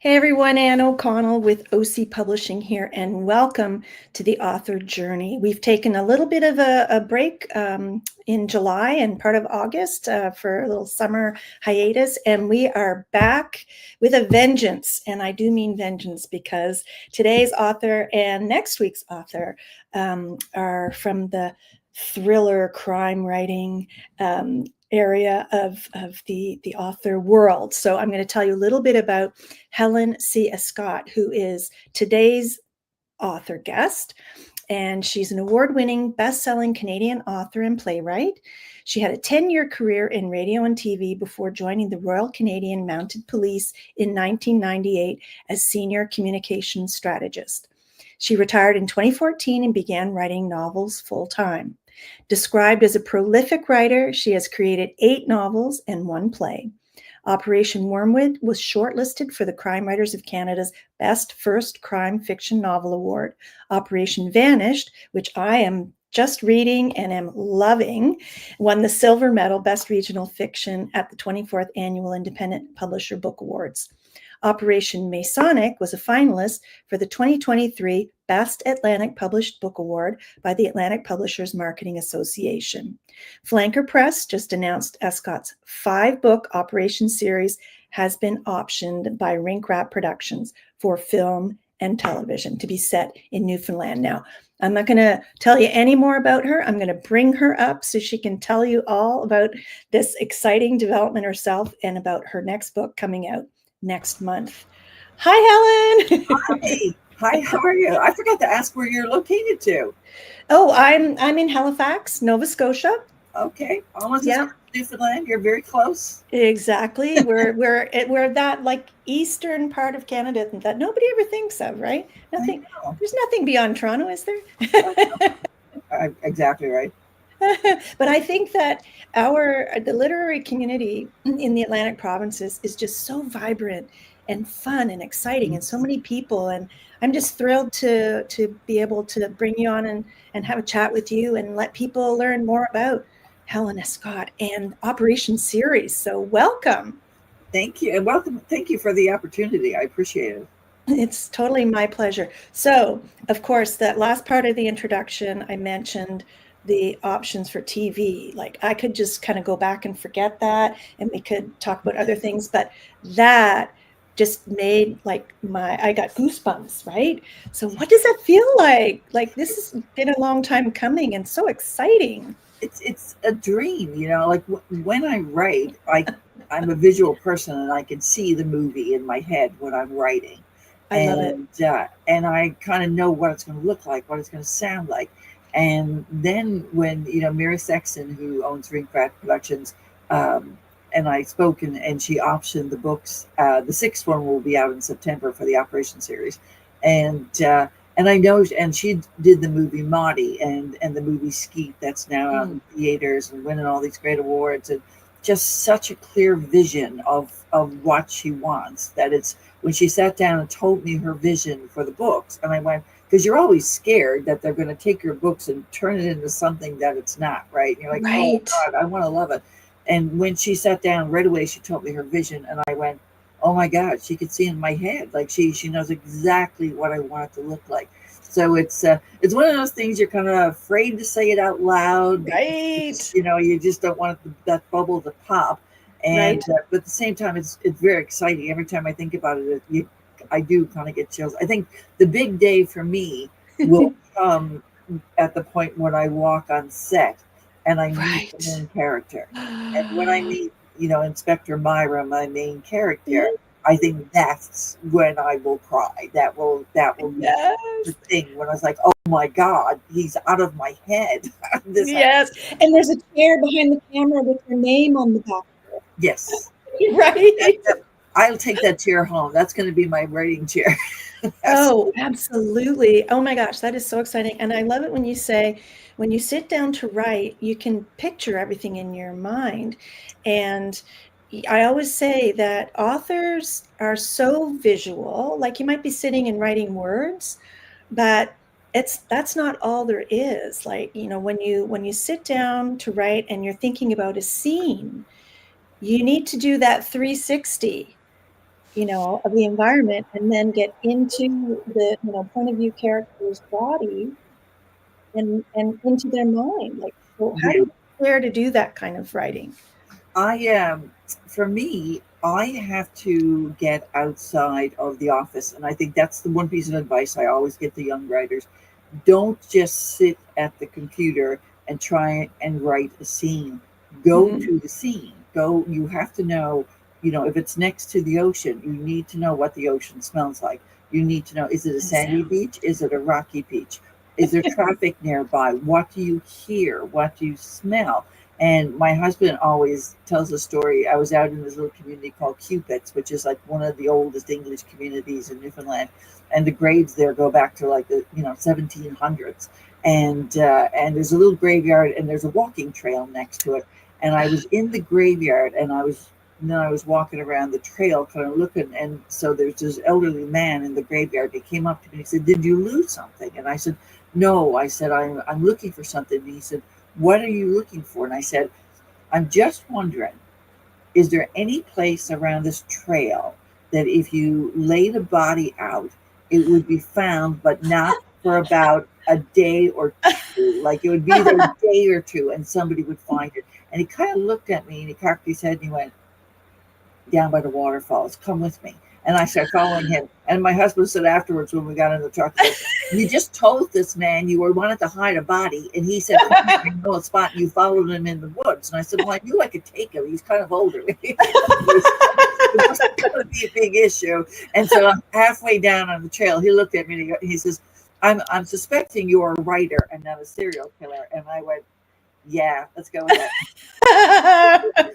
Hey everyone, Anne O'Connell with OC Publishing here, and welcome to the author journey. We've taken a little bit of a break in July and part of August for a little summer hiatus, and we are back with a vengeance. And I do mean vengeance because today's author and next week's author are from the thriller crime writing area of the author world. So I'm going to tell you a little bit about Helen C. Escott, who is today's author guest. And she's an award-winning, best-selling Canadian author and playwright. She had a 10-year career in radio and TV before joining the Royal Canadian Mounted Police in 1998 as senior communications strategist. She retired in 2014 and began writing novels full-time. Described as a prolific writer, she has created 8 novels and 1 play. Operation Wormwood was shortlisted for the Crime Writers of Canada's Best First Crime Fiction Novel Award. Operation Vanished, which I am just reading and am loving, won the Silver Medal Best Regional Fiction at the 24th Annual Independent Publisher Book Awards. Operation Masonic was a finalist for the 2023 Best Atlantic Published Book Award by the Atlantic Publishers Marketing Association. Flanker Press just announced Escott's 5-book Operation series has been optioned by Rink Rat Productions for film and television to be set in Newfoundland. Now, I'm not going to tell you any more about her. I'm going to bring her up so she can tell you all about this exciting development herself and about her next book coming out next month. Hi, Helen. Hi, how are you? I forgot to ask where you're located to. Oh, I'm in Halifax, Nova Scotia. Okay, almost as Newfoundland. You're very close. Exactly. We're that like eastern part of Canada that nobody ever thinks of, right? Nothing. There's nothing beyond Toronto, is there? Exactly right. But I think that the literary community in the Atlantic provinces is just so vibrant and fun and exciting, and so many people. And I'm just thrilled to be able to bring you on and have a chat with you and let people learn more about Helen Escott and Operation Series. So welcome. Thank you, and welcome. Thank you for the opportunity. I appreciate it. It's totally my pleasure. So, of course, that last part of the introduction, I mentioned the options for TV. Like I could just kind of go back and forget that, and we could talk about other things, but that just made I got goosebumps, right? So what does that feel like? Like this has been a long time coming and so exciting. It's a dream, like when I write, I'm a visual person and I can see the movie in my head when I'm writing. I love it. And I kind of know what it's going to look like, what it's going to sound like. And then when, Mary Sexton, who owns Rink Rat Productions, and I spoke and she optioned the books. The 6th one will be out in September for the Operation series. And I know, and she did the movie Maudie and the movie Skeet that's now out in theaters and winning all these great awards, and just such a clear vision of what she wants. That it's when she sat down and told me her vision for the books, and I went, because you're always scared that they're going to take your books and turn it into something that it's not, right? And you're like, right. Oh God, I want to love it. And when she sat down right away, she told me her vision, and I went, oh my God, she could see in my head. Like she knows exactly what I want it to look like. So it's one of those things you're kind of afraid to say it out loud. Right. You just don't want that bubble to pop. And but at the same time, it's very exciting. Every time I think about it, I do kind of get chills. I think the big day for me will come at the point when I walk on set and I meet the main character. And when I meet, Inspector Myra, my main character, I think that's when I will cry. That will be the thing when I was like, oh my God, he's out of my head. Yes. And there's a chair behind the camera with your name on the back. Yes. Right. I'll take that chair home. That's going to be my writing chair. Oh, absolutely. Oh my gosh, that is so exciting. And I love it when you say, when you sit down to write, you can picture everything in your mind. And I always say that authors are so visual, like you might be sitting and writing words, but that's not all there is. Like, when you sit down to write and you're thinking about a scene, you need to do that 360 of the environment, and then get into the, point of view character's body and into their mind. Like, so how do Yeah. you prepare to do that kind of writing? For me, I have to get outside of the office. And I think that's the one piece of advice I always give to young writers. Don't just sit at the computer and try and write a scene. Go Mhm. to the scene. Go, you have to know, if it's next to the ocean, you need to know what the ocean smells like. You need to know, is it a And sandy sound. beach? Is it a rocky beach? Is there traffic nearby? What do you hear? What do you smell? And my husband always tells a story. I was out in this little community called Cupid's, which is like one of the oldest English communities in Newfoundland, and the graves there go back to like the 1700s. And there's a little graveyard, and there's a walking trail next to it. And I was in the graveyard, and then I was walking around the trail, kind of looking. And so there's this elderly man in the graveyard. He came up to me and he said, "Did you lose something?" And I said, "No." I said, I'm looking for something." And he said, "What are you looking for?" And I said, "I'm just wondering, is there any place around this trail that if you laid a body out, it would be found, but not for about a day or two? Like it would be there a day or two and somebody would find it." And he kind of looked at me and he cocked his head and he went, "Down by the waterfalls. Come with me." And I started following him. And my husband said afterwards when we got in the truck, he said, "You just told this man you were wanted to hide a body, and he said, 'Find me, I know a spot.' And you followed him in the woods." And I said, "Well, I knew I could take him. He's kind of older." It wasn't going to be a big issue. And so halfway down on the trail, he looked at me and he says, I'm suspecting you're a writer and not a serial killer." And I went, "Yeah, let's go with that."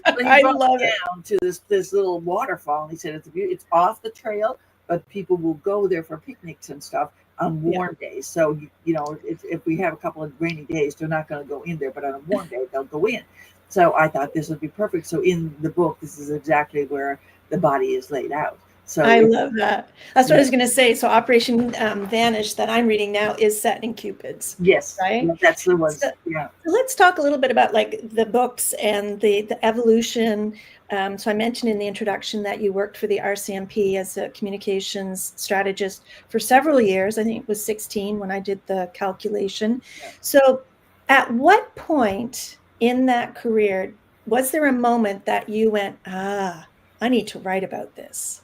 So he I brought love me it. down to this little waterfall, and he said it's off the trail, but people will go there for picnics and stuff on Yeah. warm days. So if we have a couple of rainy days, they're not going to go in there, but on a warm day they'll go in. So I thought this would be perfect. So in the book, this is exactly where the body is laid out. So I love that. That's what I was going to say. So Operation Vanish that I'm reading now is set in Cupid's, yes, right? that's the So, ones. Yeah. so let's talk a little bit about like the books and the evolution. So I mentioned in the introduction that you worked for the RCMP as a communications strategist for several years. I think it was 16 when I did the calculation. Yeah. So at what point in that career was there a moment that you went, I need to write about this?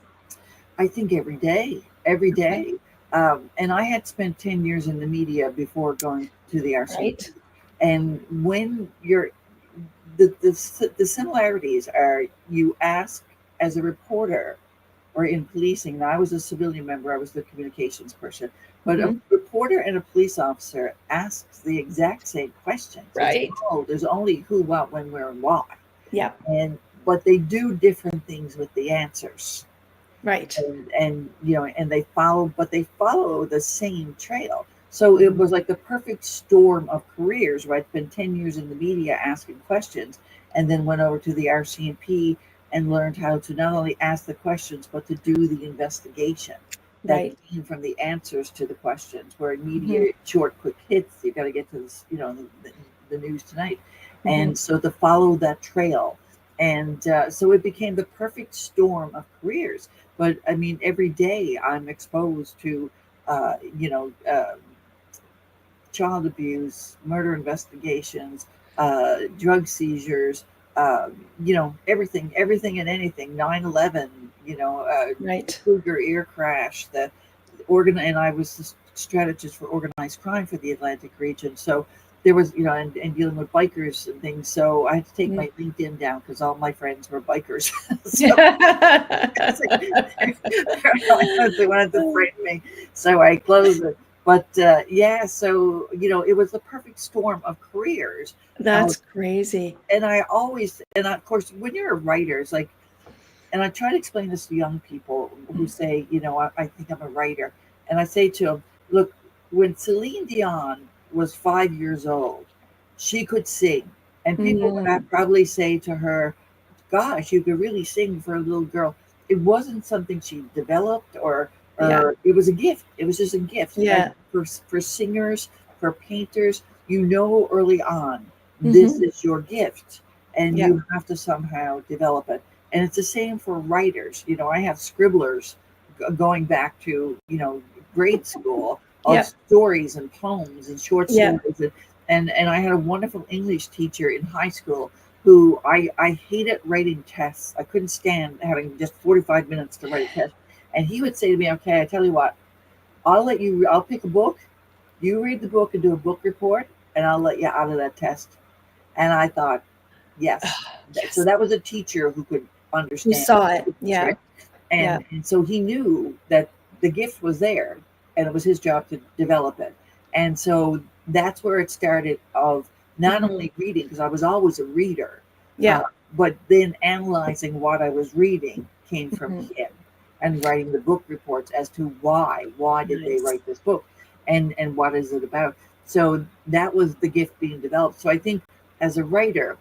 I think every Okay. day. And I had spent 10 years in the media before going to the RCMP. Right. And when you're, the similarities are you ask as a reporter or in policing. Now, I was a civilian member, I was the communications person, but a Mhm. reporter and a police officer asks the exact same questions. It's Right. there's only who, what, when, where, and why. Yeah. And but they do different things with the answers, Right. and they follow the same trail. So it Mhm. was like the perfect storm of careers, right? Spent 10 years in the media asking questions, and then went over to the RCMP and learned how to not only ask the questions but to do the investigation that Right. came from the answers to the questions. Where in Mhm. media, short, quick hits, you got to get to this, the news tonight, Mhm. and so to follow that trail. And so it became the perfect storm of careers. But I mean, every day I'm exposed to, uh, you know, uh, child abuse, murder investigations, drug seizures, everything and anything. 9/11, the Right. Kruger air crash, and I was the strategist for organized crime for the Atlantic region. So there was, and dealing with bikers and things. So I had to take Mm. my LinkedIn down because all my friends were bikers. So they wanted to threaten me, so I closed it. But yeah, so it was the perfect storm of careers. That's Of, crazy. and I always, and of course, when you're a writer, it's like, and I try to explain this to young people who Mm. say, I think I'm a writer, and I say to them, look, when Celine Dion was 5 years old, she could sing, and people would Mm. probably say to her, "Gosh, you could really sing for a little girl." It wasn't something she developed, Yeah. or it was a gift. It was just a gift. Like Yeah. for singers, for painters, early on, this Mhm. is your gift, and Yeah. you have to somehow develop it. And it's the same for writers. I have scribblers going back to, grade school of Yeah. stories and poems and short Yeah. stories. And I had a wonderful English teacher in high school who I hated writing tests. I couldn't stand having just 45 minutes to write a test. And he would say to me, okay, I tell you what, I'll pick a book, you read the book and do a book report, and I'll let you out of that test. And I thought, yes. So Yes. that was a teacher who could You understand saw it. the Yeah. trick. Yeah. And so he knew that the gift was there and it was his job to develop it. And so that's where it started, of not Mhm. only reading, because I was always a reader, Yeah. but then analyzing what I was reading came from Mhm. him, and writing the book reports as to why did they Nice. write this book, and what is it about. So that was the gift being developed. So I think as a writer,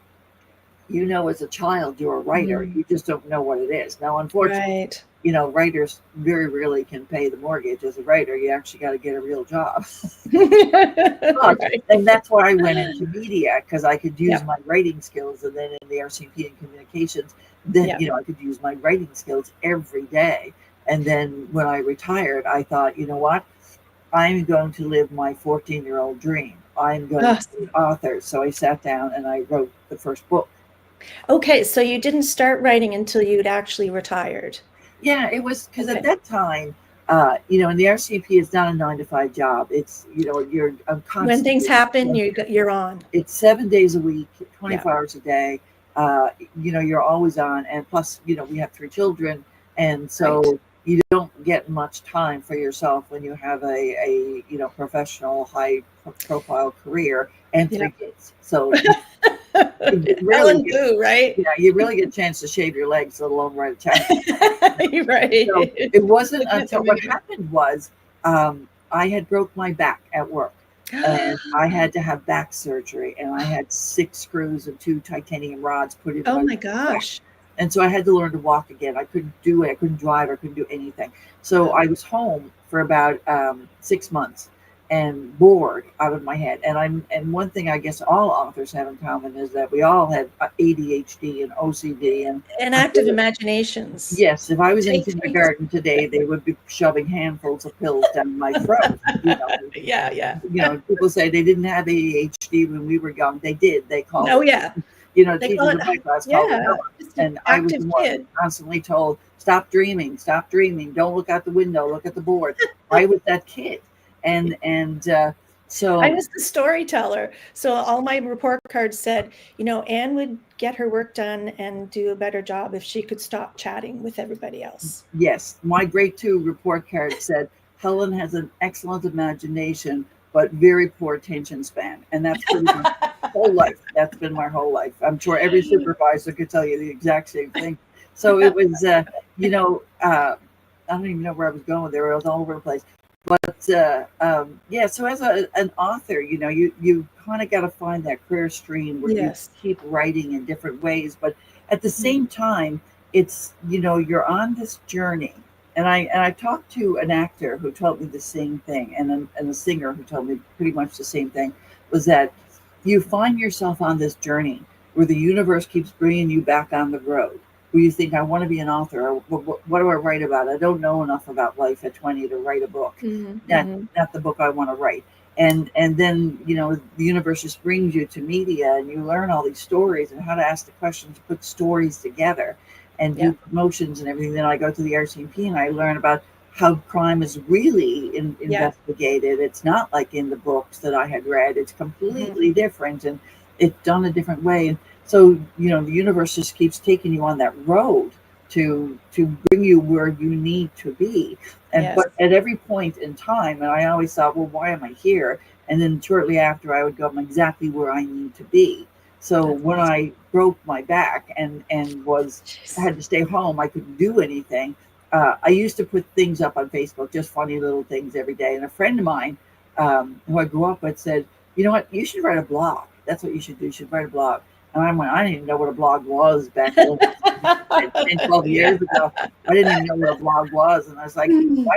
as a child, you're a writer. Mhm. You just don't know what it is. Now, unfortunately, Right. writers very rarely can pay the mortgage as a writer. You actually got to get a real job. Right. And that's why I went into media, because I could use Yeah. my writing skills. And then in the RCMP and communications, then, Yeah. I could use my writing skills every day. And then when I retired, I thought, you know what? I'm going to live my 14-year-old dream. I'm going to be an author. So I sat down and I wrote the first book. Okay, so you didn't start writing until you'd actually retired. Yeah, it was because at Okay. that time, in the RCP, it's not a 9 to 5 job. It's, you're When constantly. things happen, you're on. It's 7 days a week, Yeah. 24 hours a day. You're always on, and plus, we have 3 children, and so Right. you don't get much time for yourself when you have a professional, high profile career and Yeah. 3 kids. So you really Ellen get, Boo, right? you really get a chance to shave your legs, let alone write a chapter. Right. So it wasn't Looking at the until what window. happened was, I had broke my back at work, and I had to have back surgery, and I had 6 screws and 2 titanium rods put in Oh my my back. gosh. And so I had to learn to walk again. I couldn't do it. I couldn't drive. I couldn't do anything. So I was home for about 6 months and bored out of my head. And one thing I guess all authors have in common is that we all had ADHD and OCD. And active imaginations. Yes, if I was in Take things. kindergarten today, they would be shoving handfuls of pills down my throat. Yeah, yeah. People say they didn't have ADHD when we were young. They did. They called Oh it. yeah. They call Teachers it, in my class called it yeah, Noah. just an And I was active the one kid. constantly told, stop dreaming, don't look out the window, look at the board. I was that kid. And I so, was the storyteller. So all my report cards said, Anne would get her work done and do a better job if she could stop chatting with everybody else. yes, my grade 2 report card said, Helen has an excellent imagination, but very poor attention span. And that's pretty much my whole life. That's been my whole life. I'm sure every supervisor could tell you the exact same thing. So it was, I don't even know where I was going there. I was all over the place. But yeah, so as an author, you kind of got to find that career stream where Yes. you keep writing in different ways. But at the same time, it's, you're on this journey. And I talked to an actor who told me the same thing, and a singer who told me pretty much the same thing, was that you find yourself on this journey where the universe keeps bringing you back on the road, where you think, I want to be an author, or what do I write about? I don't know enough about life at 20 to write a book. Not the book I want to write. And then, the universe just brings you to media, and you learn all these stories and how to ask the questions, put stories together and Yeah. do promotions and everything. Then I go to the RCMP and I learn about how crime is really investigated. It's not like in the books that I had read. It's completely different, and it's done a different way. And so, the universe just keeps taking you on that road to bring you where you need to be. And Yes. but at every point in time, and I always thought, well, why am I here? And then shortly after, I would go, I'm exactly where I need to be. So That's when awesome. I broke my back and had to stay home, I couldn't do anything. I used to put things up on Facebook, just funny little things every day. And a friend of mine, who I grew up with, said, you know what, you should write a blog. That's what you should do. You should write a blog. And I went, I didn't even know what a blog was back then. 10, 12 years ago. I didn't even know what a blog was. And I was like, I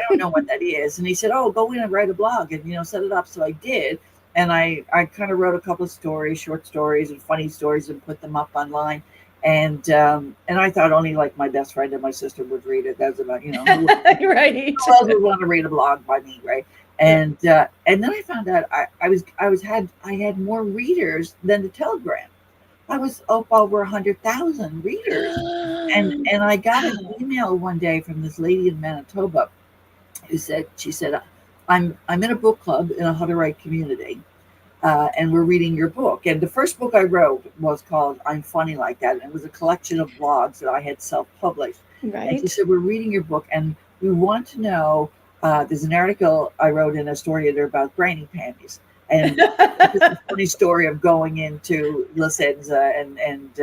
don't know what that is. And he said, oh, go in and write a blog and, set it up. So I did. And I kind of wrote a couple of stories, short stories and funny stories, and put them up online. And I thought only like my best friend and my sister would read it. That's about, who Right. else would want to read a blog by me, right? And then I found out I had more readers than the Telegram. I was up over 100,000 readers, and I got an Wow. email one day from this lady in Manitoba who said, she said, I'm in a book club in a How to Write community, and we're reading your book. And the first book I wrote was called I'm Funny Like That, and it was a collection of blogs that I had self-published. And she Right. said, we're reading your book, and we want to know. There's an article I wrote in a story editor about granny panties, and it's a funny story of going into La Senza and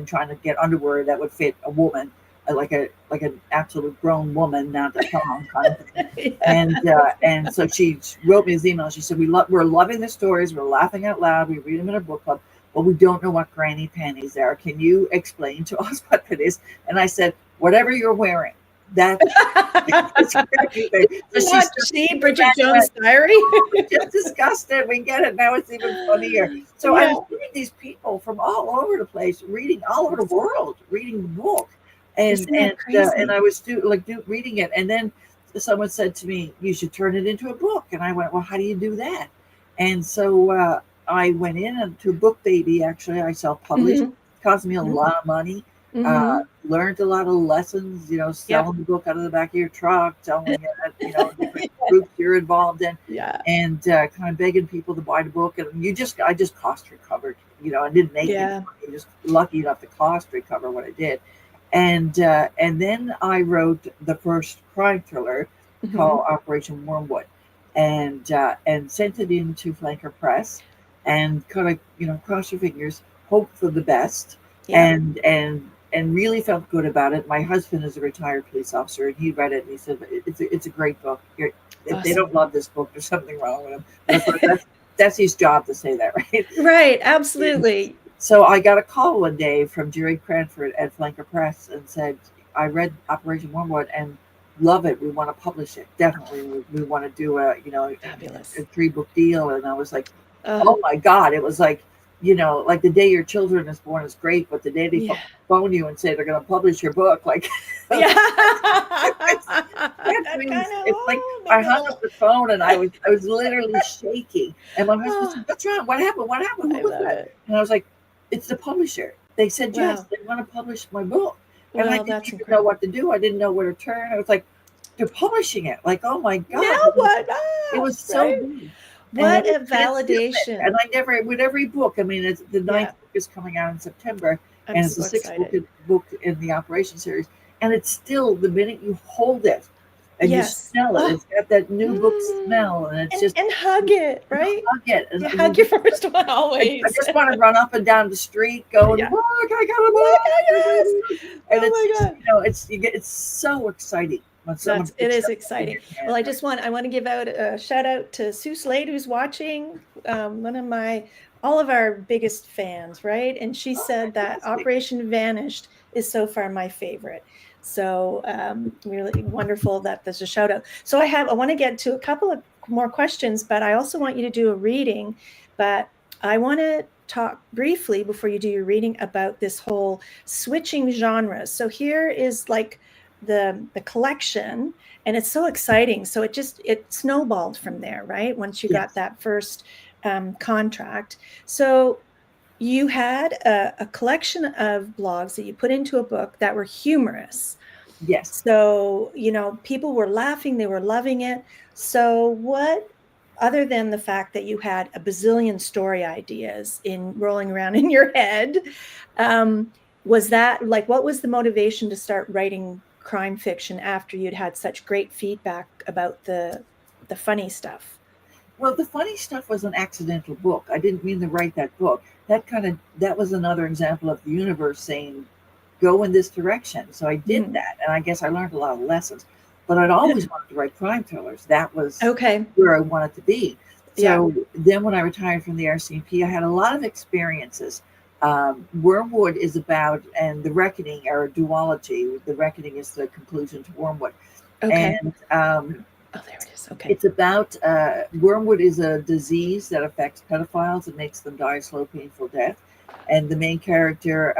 trying to get underwear that would fit a woman, like an absolute grown woman, not a thong kind of thing. Yeah. And so she wrote me this email. She said, we're loving the stories. We're laughing out loud. We read them in our book club, but we don't know what granny panties are. Can you explain to us what that is? And I said, whatever you're wearing. That's What, see, Bridget Jones' Diary? we just discussed it. We get it now. It's even funnier. So I Yeah. was meeting these people from all over the place, reading all over the world, reading the book, Isn't that crazy? and I was reading it, and then someone said to me, "You should turn it into a book." And I went, "Well, how do you do that?" And so I went in to Book Baby. Actually, I self-published. Mhm. Cost me a Mhm. lot of money. Mhm. Learned a lot of lessons, Yep. selling the book out of the back of your truck, telling it at, different groups you're involved in, Yeah. and kind of begging people to buy the book. And I just cost recovered, I didn't make any Yeah. money, just lucky enough to cost recover what I did. And then I wrote the first crime thriller called Mhm. Operation Wormwood, and sent it into Flanker Press, and kind of, cross your fingers, hope for the best, Yeah. and really felt good about it. My husband is a retired police officer, and he read it and he said it's a great book. If they don't Awesome. love this book, there's something wrong with them. But of course, that's his job to say that, right? Right. And Absolutely. so I got a call one day from Jerry Cranford at Flanker Press and said, I read Operation Wormwood and love it. We want to publish it. Definitely. We want to do a Fabulous. 3-book deal. And I was like, Uh, oh my God. It was like, like the day your children is born is great, but the day they yeah. phone you and say they're going to publish your book, like, Yeah. that That means kind of, it's like I maybe a hung up little. the phone and I was literally shaking. And my husband Oh, said, "What's wrong? What happened? What happened? Who I was love that?" it. And I was like, "It's the publisher. They said yes. Wow. They want to publish my book." And I Well, didn't that's even know incredible. what to do. I didn't know where to turn. I was like, "They're publishing it!" Like, oh my Now God! what? It Ah, was so right? big. What a And it's still there. And validation. I never, with every book, I mean, it's the ninth Yeah. book is coming out in September, I'm and it's the so sixth excited. book in the Operation series. And it's still, the minute you hold it and you Yes. smell it, Oh, it's got that new book mm, smell, and it's and just, hug it, you right? hug it. And You hug your first one I always. just want to run up and down the street going, Yeah. look, I got a Look, yes. book. And Oh it's my just, God. it's so exciting when someone It puts is that book in exciting. your Well, hand, right? I want to give out a shout out to Sue Slade, who's watching, one of all of our biggest fans, right? And she Oh, said that fantastic. Operation Vanished is so far my favorite. So really wonderful that there's a shout out. So I want to get to a couple of more questions, but I also want you to do a reading. But I want to talk briefly before you do your reading about this whole switching genres. So here is like the collection, and it's so exciting. So it snowballed from there, right? Once you got Yes. that first contract. So you had a collection of blogs that you put into a book that were humorous. Yes. So, people were laughing, they were loving it. So what, other than the fact that you had a bazillion story ideas in rolling around in your head, was that like, what was the motivation to start writing crime fiction after you'd had such great feedback about the funny stuff? Well, the funny stuff was an accidental book. I didn't mean to write that book. That was another example of the universe saying, go in this direction. So I did Mhm. that, and I guess I learned a lot of lessons. But I'd always wanted to write crime thrillers. That was Okay. where I wanted to be. Yeah. So then, when I retired from the RCMP, I had a lot of experiences. Wormwood is about, and the Reckoning are a duology. The Reckoning is the conclusion to Wormwood, Okay. and Oh, there it is. Okay. it's about wormwood is a disease that affects pedophiles and makes them die a slow, painful death. And the main character,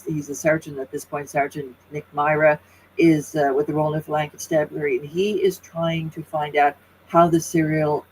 he's a sergeant at this point, Sergeant Nick Myra, is with the Royal Newfoundland Constabulary, and he is trying to find out how the serial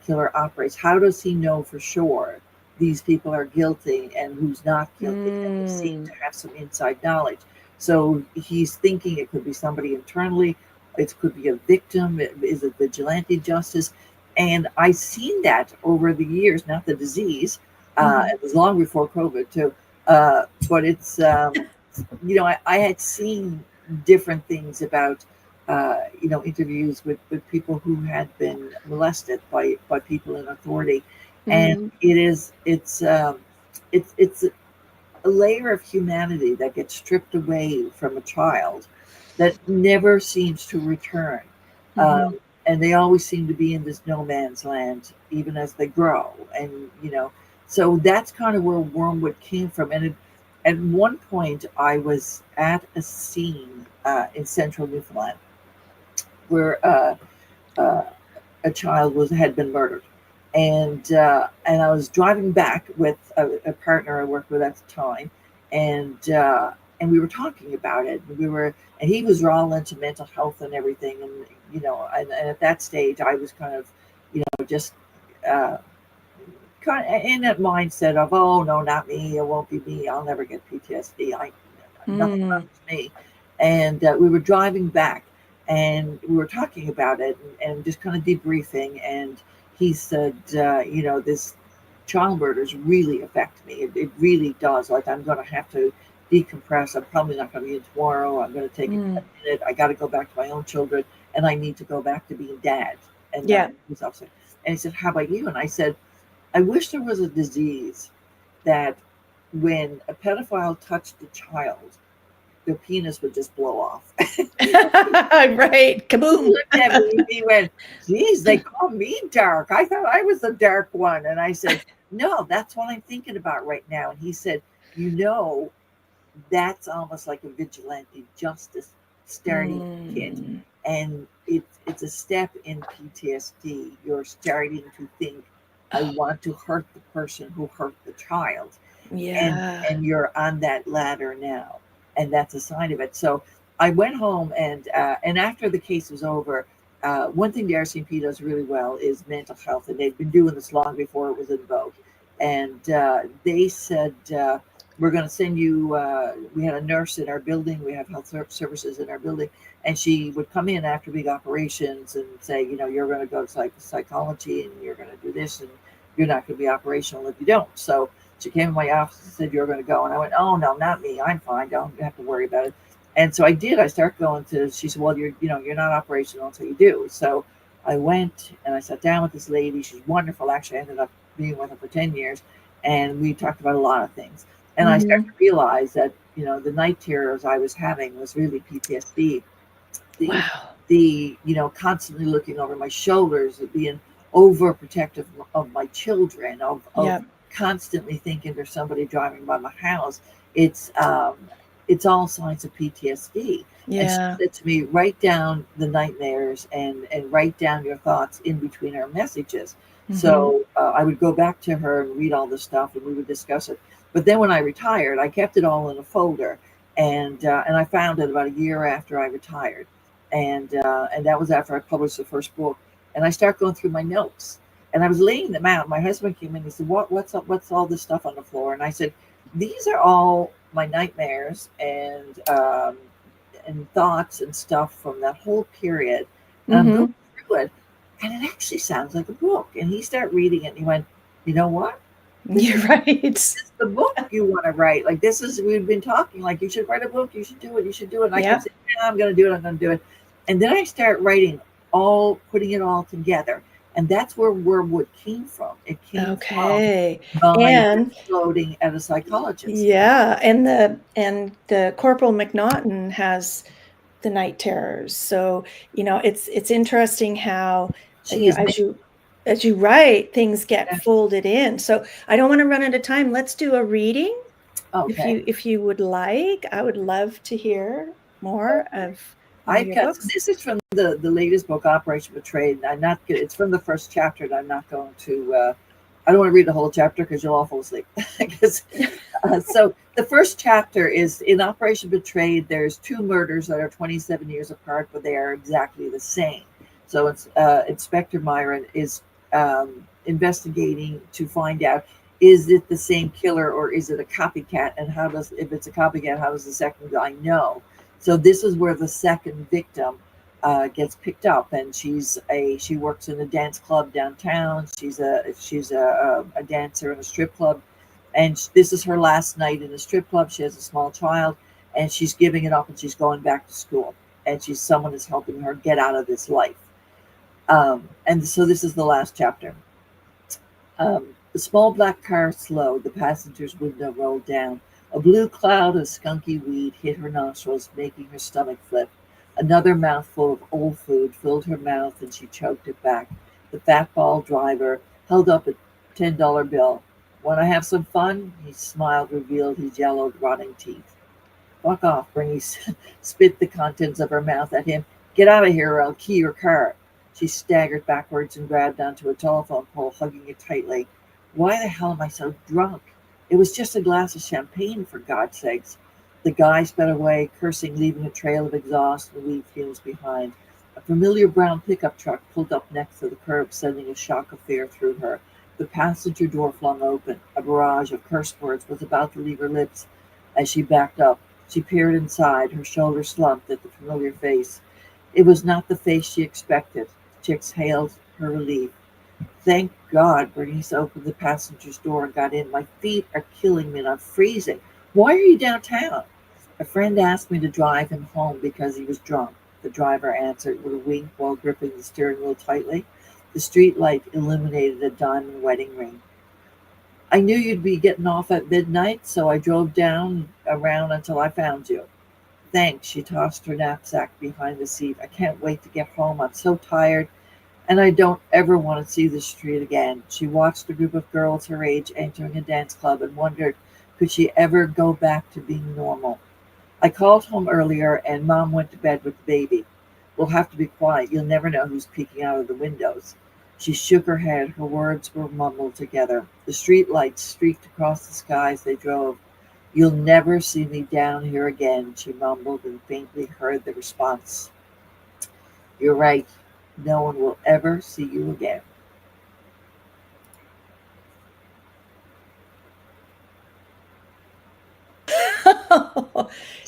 killer operates. How does he know for sure these people are guilty and who's not guilty? And they seem to have some inside knowledge. So he's thinking it could be somebody internally, it could be a victim, is it vigilante justice? And I've seen that over the years, not the disease. It was long before COVID too. But it's, I had seen different things about, interviews with people who had been molested by people in authority. And it's a layer of humanity that gets stripped away from a child that never seems to return. And they always seem to be in this no man's land, even as they grow. And, so that's kind of where Wormwood came from. And at one point, I was at a scene in central Newfoundland where a child had been murdered. And I was driving back with a partner I worked with at the time, and we were talking about it. And he was all into mental health and everything, and at that stage I was kind of, just kind of in that mindset of, oh no, not me, it won't be me, I'll never get PTSD. Nothing happens to me. And we were driving back, and we were talking about it and just kind of debriefing, and he said, this child murders really affect me. It really does. Like, I'm going to have to decompress. I'm probably not going to be in tomorrow. I'm going to take a minute. I got to go back to my own children, and I need to go back to being dad. And he's upset. And he said, how about you? And I said, I wish there was a disease that when a pedophile touched a child, their penis would just blow off. Right. Kaboom. He looked at me and he went, geez, they call me dark. I thought I was the dark one. And I said, no, that's what I'm thinking about right now. And he said, that's almost like a vigilante justice starting kid. And it's a step in PTSD. You're starting to think, I want to hurt the person who hurt the child. Yeah. And you're on that ladder now. And that's a sign of it. So I went home, and after the case was over, one thing the RCMP does really well is mental health, and they've been doing this long before it was in vogue. And they said, we're going to send you, we had a nurse in our building, we have health services in our building, and she would come in after big operations and say, you're going to go to psychology, and you're going to do this, and you're not going to be operational if you don't. So she came in my office and said, you're going to go. And I went, oh, no, not me. I'm fine. Don't have to worry about it. And so I did. I started going to, she said, well, you're not operational until you do. So I went and I sat down with this lady. She's wonderful. Actually, I ended up being with her for 10 years. And we talked about a lot of things. And I started to realize that, the night terrors I was having was really PTSD. The constantly looking over my shoulders, being overprotective of my children, of constantly thinking there's somebody driving by my house. It's all signs of PTSD. Yeah. And she said to me, write down the nightmares and write down your thoughts in between our messages. So I would go back to her and read all this stuff, and we would discuss it. But then when I retired, I kept it all in a folder, and I found it about a year after I retired, and that was after I published the first book. And I started going through my notes. And I was laying them out. My husband came in and he said, what's all this stuff on the floor? And I said, these are all my nightmares and thoughts and stuff from that whole period. And I'm going through it, and it actually sounds like a book. And he started reading it, and he went, you know what? You're right. This is the book you want to write. Like, we've been talking, like, you should write a book, you should do it. And I kept saying, yeah, I'm going to do it. And then I start writing putting it all together. And that's where Wormwood came from. It came from and floating at a psychologist. Yeah, and the Corporal McNaughton has the night terrors. So it's interesting how as you write, things get folded in. So I don't want to run out of time. Let's do a reading. Okay. If you would like, I would love to hear more of. This is from the latest book, Operation Betrayed. It's from the first chapter, and I'm not going to I don't want to read the whole chapter because you'll all fall asleep. So the first chapter is in Operation Betrayed. There's two murders that are 27 years apart, but they are exactly the same. So it's Inspector Myron is investigating to find out, is it the same killer or is it a copycat? And if it's a copycat, how does the second guy know? So this is where the second victim gets picked up, and she works in a dance club downtown. She's a dancer in a strip club, and this is her last night in a strip club. She has a small child, and she's giving it up, and she's going back to school, and someone is helping her get out of this life. And so this is the last chapter. The small black car slowed. The passenger's window rolled down. A blue cloud of skunky weed hit her nostrils, making her stomach flip. Another mouthful of old food filled her mouth, and she choked it back. The fat bald driver held up a $10 bill. "Want to have some fun?" He smiled, revealed his yellowed, rotting teeth. "Fuck off," Bernie spit the contents of her mouth at him. "Get out of here or I'll key your car." She staggered backwards and grabbed onto a telephone pole, hugging it tightly. "Why the hell am I so drunk? It was just a glass of champagne, for God's sakes." The guy sped away, cursing, leaving a trail of exhaust and weed fumes behind. A familiar brown pickup truck pulled up next to the curb, sending a shock of fear through her. The passenger door flung open. A barrage of curse words was about to leave her lips as she backed up. She peered inside, her shoulders slumped at the familiar face. It was not the face she expected. She exhaled her relief. "Thank God." Bernice opened the passenger's door and got in. "My feet are killing me and I'm freezing. Why are you downtown?" "A friend asked me to drive him home because he was drunk," the driver answered with a wink while gripping the steering wheel tightly. The street light illuminated a diamond wedding ring. "I knew you'd be getting off at midnight, so I drove down around until I found you." "Thanks." She tossed her knapsack behind the seat. "I can't wait to get home. I'm so tired, and I don't ever want to see the street again." She watched a group of girls her age entering a dance club and wondered, could she ever go back to being normal? "I called home earlier and Mom went to bed with the baby. We'll have to be quiet. You'll never know who's peeking out of the windows." She shook her head. Her words were mumbled together. The street lights streaked across the sky as they drove. "You'll never see me down here again," she mumbled, and faintly heard the response. "You're right. No one will ever see you again."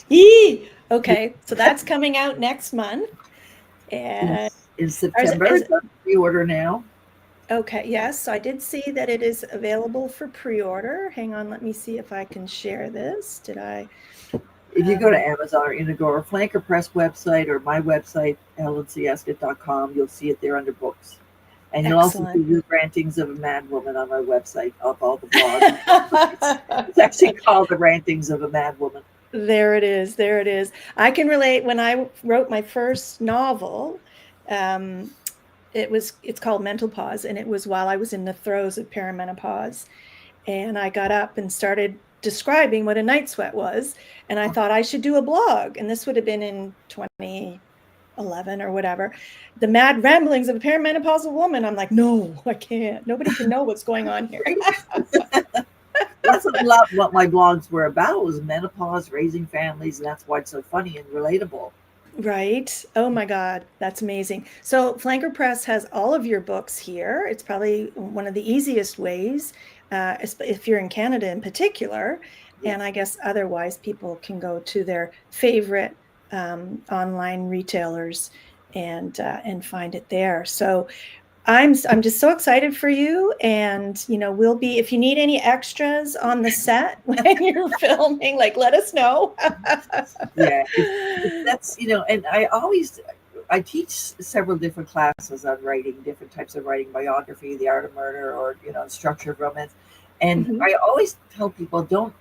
Yee! Okay, so that's coming out next month. And in September. It's on pre-order now. Okay, yes, so I did see that it is available for pre-order. Hang on, let me see if I can share this. Did I? If you go to Amazon or Indigo or Flanker Press website or my website, HelenC.com, you'll see it there under books. And you'll also see the Rantings of a Mad Woman on my website of all the blogs. It's actually called The Rantings of a Mad Woman. There it is. There it is. I can relate. When I wrote my first novel, it's called Mental Pause, and it was while I was in the throes of perimenopause. And I got up and started describing what a night sweat was. And I thought I should do a blog. And this would have been in 2011 or whatever. The Mad Ramblings of a Perimenopausal Woman. I'm like, no, I can't. Nobody can know what's going on here. That's a lot what my blogs were about, was menopause, raising families, and that's why it's so funny and relatable. Right. Oh my God, that's amazing. So Flanker Press has all of your books here. It's probably one of the easiest ways, if you're in Canada in particular. Yes. And I guess otherwise people can go to their favorite online retailers and find it there. So I'm just so excited for you, and we'll be, if you need any extras on the set when you're filming, like, let us know. Yeah, that's and I teach several different classes on writing, different types of writing, biography, the art of murder, or structure of romance, and I always tell people, don't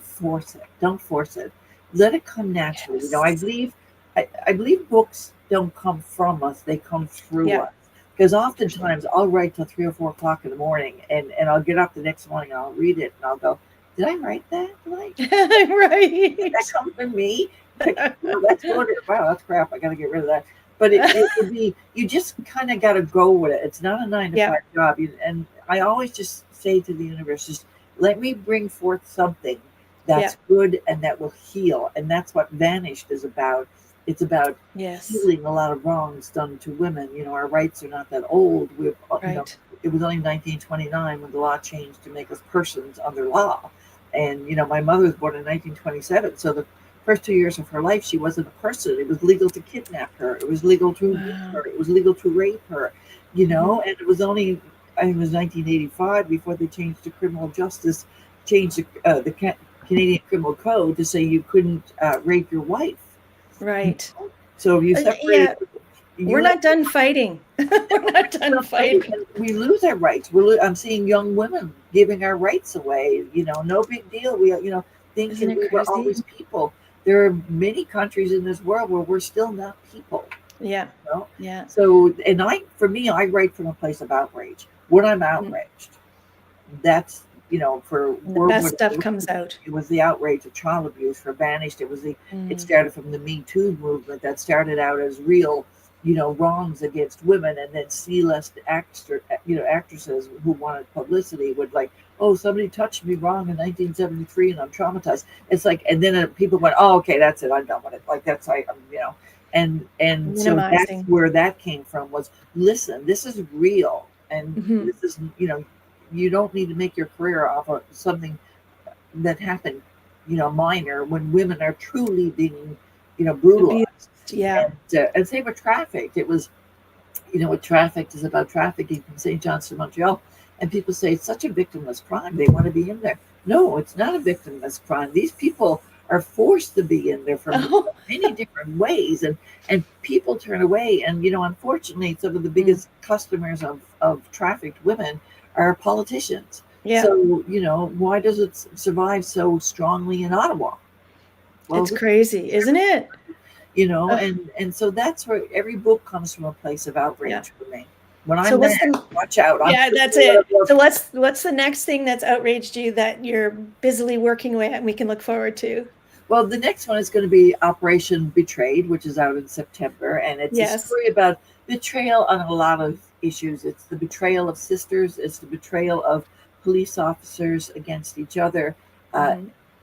force it, let it come naturally. Yes. I believe books don't come from us, they come through us. Because oftentimes I'll write till 3 or 4 o'clock in the morning, and I'll get up the next morning and I'll read it and I'll go, did I write that? Right. Did that come from me? That's good. Wow, that's crap. I got to get rid of that. But it would be, you just kind of got to go with it. It's not a 9 to 5 job. And I always just say to the universe, just let me bring forth something Yeah. that's good and that will heal. And that's what Vanished is about. It's about Yes. healing a lot of wrongs done to women. You know, our rights are not that old. We've, you know, Right. it was only 1929 when the law changed to make us persons under law. And, you know, my mother was born in 1927. So the first 2 years of her life, she wasn't a person. It was legal to kidnap her. It was legal to abuse Wow. her. It was legal to rape her, you Mhm. know, and it was only, I think it was 1985 before they changed the criminal justice, changed the Canadian Criminal Code to say you couldn't rape your wife. Right. So if you separate, Yeah. We're you not done fighting. We're not done fighting. we lose our rights. I'm seeing young women giving our rights away. You know, no big deal. We, you know, Isn't thinking it we were crazy? always people. There are many countries in this world where we're still not people. Yeah. You know? Yeah. So, and for me, I write from a place of outrage. When I'm Mm. outraged, that's, you know, for And the World best War stuff II, comes out. it was the outrage of child abuse. For Vanished, it Mm. started from the Me Too movement that started out as real, you know, wrongs against women, and then C-list actresses who wanted publicity would like, oh, somebody touched me wrong in 1973 and I'm traumatized. It's like, and then people went, oh, okay, that's it, I'm done with it. Like that's you know, and so that's Minimizing. where that came from, was listen, this is real, and Mhm. this is, you know, you don't need to make your career off of something that happened, you know, minor, when women are truly being, you know, Abused. brutalized. Yeah. And same with Trafficked. It was, you know, what Trafficked is about, trafficking from St. John's to Montreal. And people say it's such a victimless crime. They want to be in there. No, it's not a victimless crime. These people are forced to be in there from Oh. many different ways, and people turn away. And you know, unfortunately, some of the Mm. biggest customers of trafficked women are politicians. Yeah. So you know, why does it survive so strongly in Ottawa? Well, It's crazy, isn't it? you know, Ugh. and so that's where every book comes from, a place of Yeah. outrage for me. When So I'm what's mad, the watch out, I'm Yeah, sure that's you it. a book. So what's the next thing that's outraged you that you're busily working away at and we can look forward to? Well, the next one is going to be Operation Betrayed, which is out in September, and it's a Yes. story about betrayal on a lot of issues. It's the betrayal of sisters, it's the betrayal of police officers against each other, uh,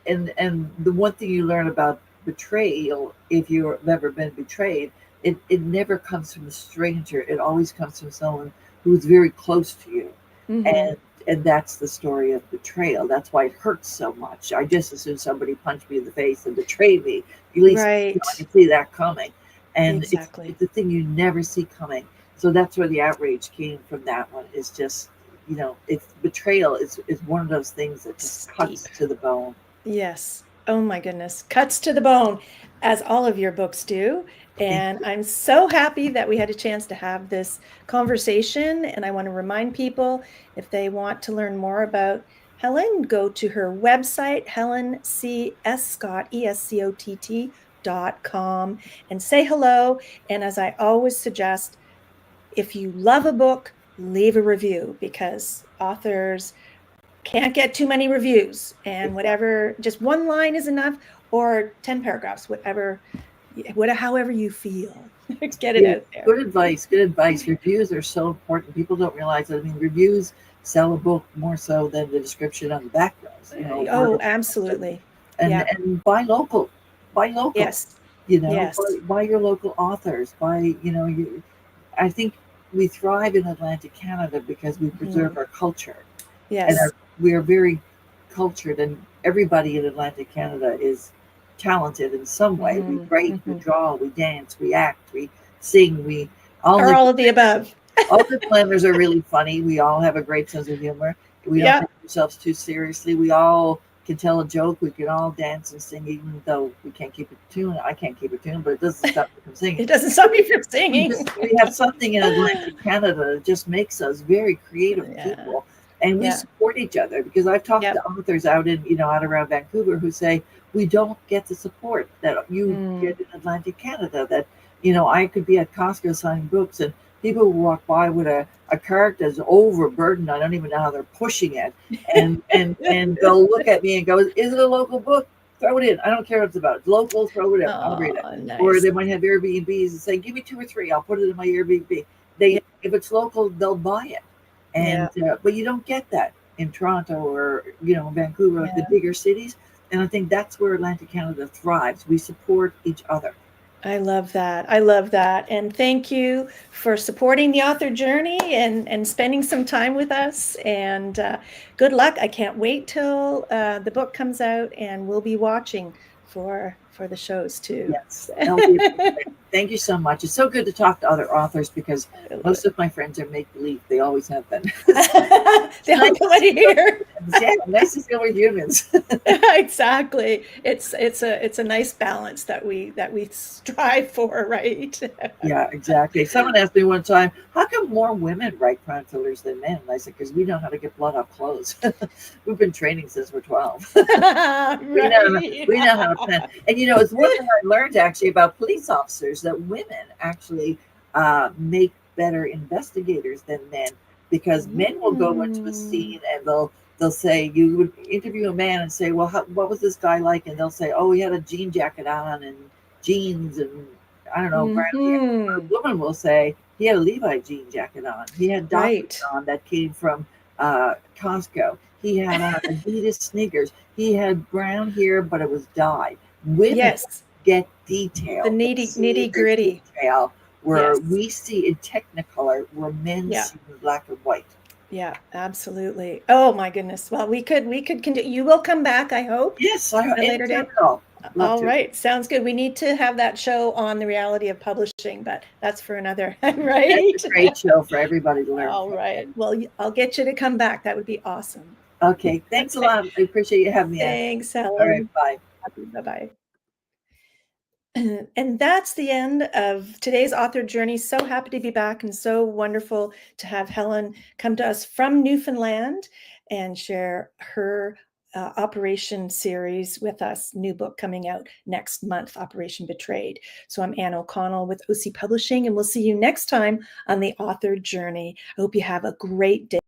Mhm. and the one thing you learn about betrayal, if you've ever been betrayed, it never comes from a stranger. It always comes from someone who's very close to you, Mhm. and that's the story of betrayal. That's why it hurts so much. I just as soon somebody punched me in the face and betrayed me. At least, you know, I Right. can see that coming, and Exactly. it's a thing you never see coming. So that's where the outrage came from. That one is just, you know, it's betrayal is one of those things that just Steep. cuts to the bone. Yes. Oh my goodness. Cuts to the bone, as all of your books do. Thank And you. I'm so happy that we had a chance to have this conversation. And I want to remind people, if they want to learn more about Helen, go to her website, Helen C. Escott, ESCOTT.com, and say hello. And as I always suggest, if you love a book, leave a review, because authors can't get too many reviews, and Exactly. whatever, just one line is enough, or 10 paragraphs, however you feel. Get it Yeah, out there. good advice. Good advice. Reviews are so important. People don't realize that. I mean, reviews sell a book more so than the description on the back does. You know, word Oh, of mouth. absolutely. and Yeah. and buy local, buy local. Yes. You know, Yes. buy your local authors. Buy, you know, I think we thrive in Atlantic Canada because we preserve Mhm. our culture, and Yes. we are very cultured, and everybody in Atlantic Canada is talented in some way. We Mhm. write, we Mhm. draw, we dance, we act, we sing, we all Or all of the Newfoundlanders. above. All Newfoundlanders are really funny. We all have a great sense of humor. We don't Yeah. take ourselves too seriously. We all can tell a joke. We can all dance and sing, even though we can't keep a tune. I can't keep a tune, but it doesn't stop me from singing. It doesn't stop We me from singing. we have something in Atlantic Canada that just makes us very creative Yeah. people, and we Yeah. support each other, because I've talked to Yep. authors out in, you know, out around Vancouver who say we don't get the support that you Mm. get in Atlantic Canada. That, you know, I could be at Costco signing books, and people will walk by with a cart that's overburdened. I don't even know how they're pushing it, and they'll look at me and go, "Is it a local book? Throw it in. I don't care what it's about. It's local. Throw it in. I'll read it." Oh, Or nice. they might have Airbnbs and say, "Give me two or three. I'll put it in my Airbnb." Yeah. If it's local, they'll buy it, And but you don't get that in Toronto or Vancouver, like the bigger cities. And I think that's where Atlantic Canada thrives. We support each other. I love that. I love that. And thank you for supporting the author journey and spending some time with us. And good luck. I can't wait till the book comes out, and we'll be watching for the shows too. Yes. Thank you so much. It's so good to talk to other authors, because most of my friends are make-believe. They always have been. They'll come here. Yeah, nice to see we're humans. Exactly. It's a nice balance that we strive for, right? Yeah, exactly. Someone asked me one time, how come more women write crime thrillers than men? And I said, because we know how to get blood up close. We've been training since we're 12. Right. we know how to plan. And it's one thing I learned actually about police officers, that women actually make better investigators than men, because men will go into a scene and they'll say, you would interview a man and say, well, what was this guy like? And they'll say, oh, he had a jean jacket on and jeans and I don't know, brown hair. A woman will say he had a Levi jean jacket on. He had Dockers on that came from Costco. He had on Adidas sneakers. He had brown hair, but it was dyed. Women get detail. The nitty gritty detail, where we see in Technicolor, where men see in black and white. Yeah, absolutely. Oh my goodness. Well, we could continue. You will come back, I hope. Yes, I hope. Later date. All right, sounds good. We need to have that show on the reality of publishing, but that's for another, right? That's a great show for everybody to learn. All right. Well, I'll get you to come back. That would be awesome. Okay. Thanks a lot. I appreciate you having me. Thanks, Helen. All right. Bye. Bye-bye. And that's the end of today's author journey. So happy to be back, and so wonderful to have Helen come to us from Newfoundland and share her Operation series with us. New book coming out next month, Operation Betrayed. So I'm Anne O'Connell with OC Publishing, and we'll see you next time on the author journey. I hope you have a great day.